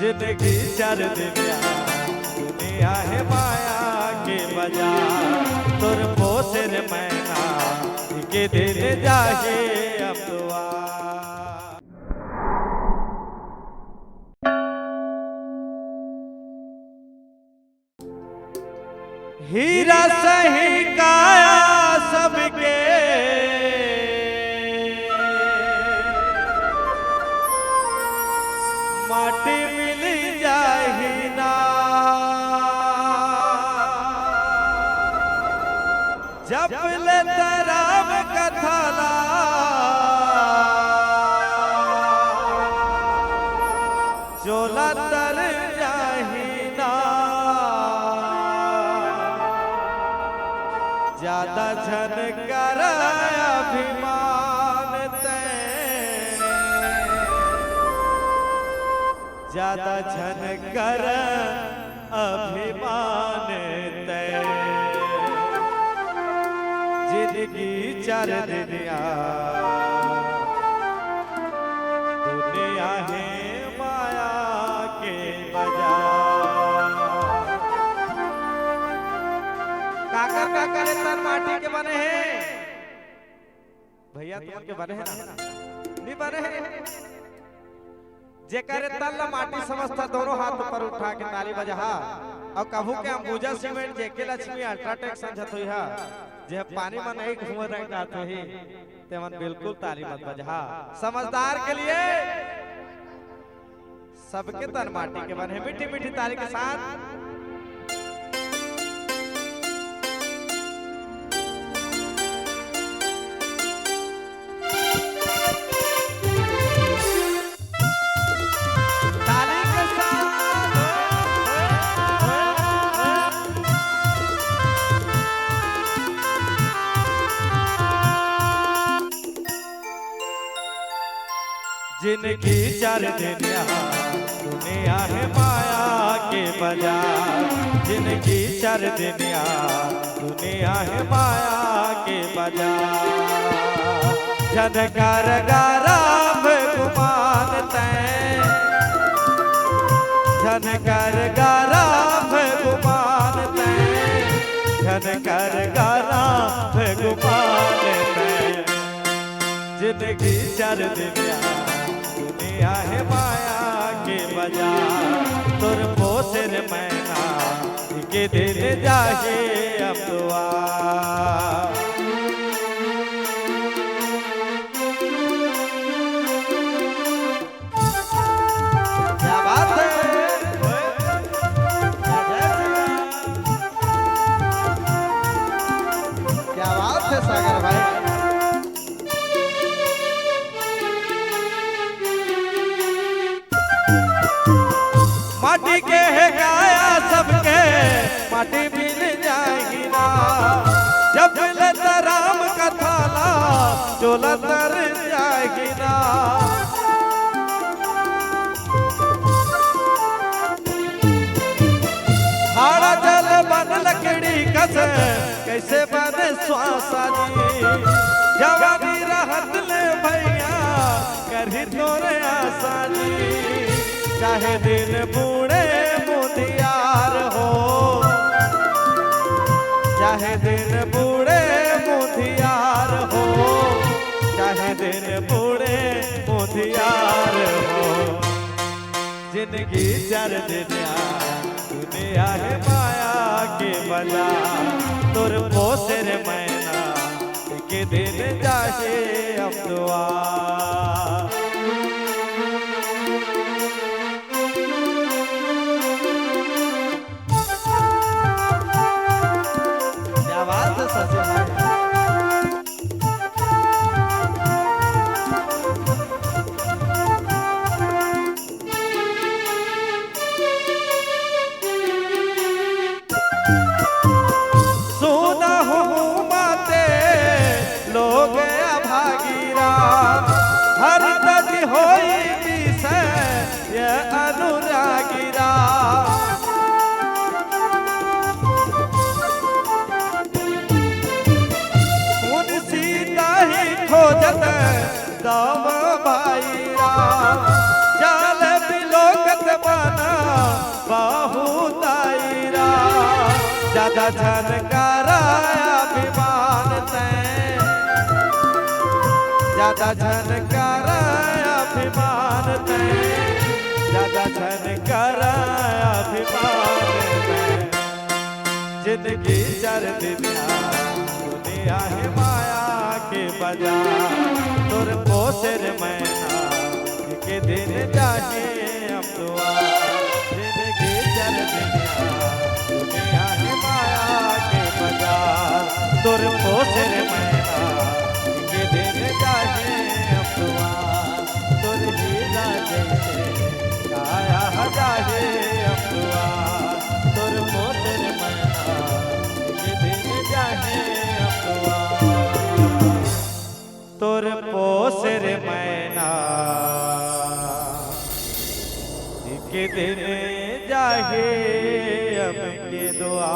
जिंदगी चार दिनिया दुनिया है माया के बाजार तुर पोसर मैना के दिल जाहे अब दुआ। हीरा सही काया सबके माटी मिल जाही ना जब ले राम कथाला चोला तर जाही ना ज्यादा झन कर अभिमान ते ज्यादा झन कर अभिमान ते जिंदगी चार दिनिया दुनिया है माया के बाजार। काका काका रे तन माटी के बने हैं भैया तुम के बने हैं ना नहीं बने हैं जेकर तन माटी समझता दोनों हाथ ऊपर उठा के ताली बजा और कभू के अंबुजा सीमेंट जेके लक्ष्मी अल्ट्राटेक समझत हुई है जे पानी में नहीं घूम रहे जाते ही तेमन बिल्कुल ताली मत बजा। समझदार के लिए सबके तन माटी के बने मीठी मीठी ताली के साथ जिनकी चार दिनिया दुनिया है माया के बाजार जिनकी चार दिनिया दुनिया है माया के बाजार झनकार गाराम गुमान तैं झनकार गाराम गुमान तैं झनकार गाराम गुमान तैं जिनकी चार दिनिया दुनिया है माया के बाजार तुर पोसर मैना के दिल जाहे अब दुआ। क्या बात है क्या बात है सागर भाई। माटी के है काया सबके माटी मिल जाएगी ना जब ले राम कथाला चोला तर जाएगी ना हाड़ा जल बन लकड़ी कस कैसे बने श्वासा जी जवानी रहत ले भैया करी तोरे आशा जी चाहे दिन बूढ़े मुदियार हो चाहे दिन बूढ़े मुदियार हो चाहे दिन बूढ़े मुदियार हो जिंदगी चार दिनिया दुनिया है माया के बाजार तुर पोसर मैना के दिन जाहे अब दुआ। सोना हो माते लोग अभागीरा हर ज्यादा झनकारा अभिमान तैं, ज्यादा झनकारा अभिमान तैं, ज्यादा झनकारा अभिमान तैं। जिंदगी चर दिया दुनिया है माया के बाजार, तुर पोसर मैना के दिन जाहे अब दुआ। जिंदगी चर दिया दुनिया है माया के बाजार, तुर पोसर मैना के दिन जाहे अब दुआ। तुर हीरा जैसे काया जाहे अब दुआ, तुर पोसर मैना के दिन जाहे अब दुआ। तुर पोसर मैना के दिन जाहे अब के दुआ।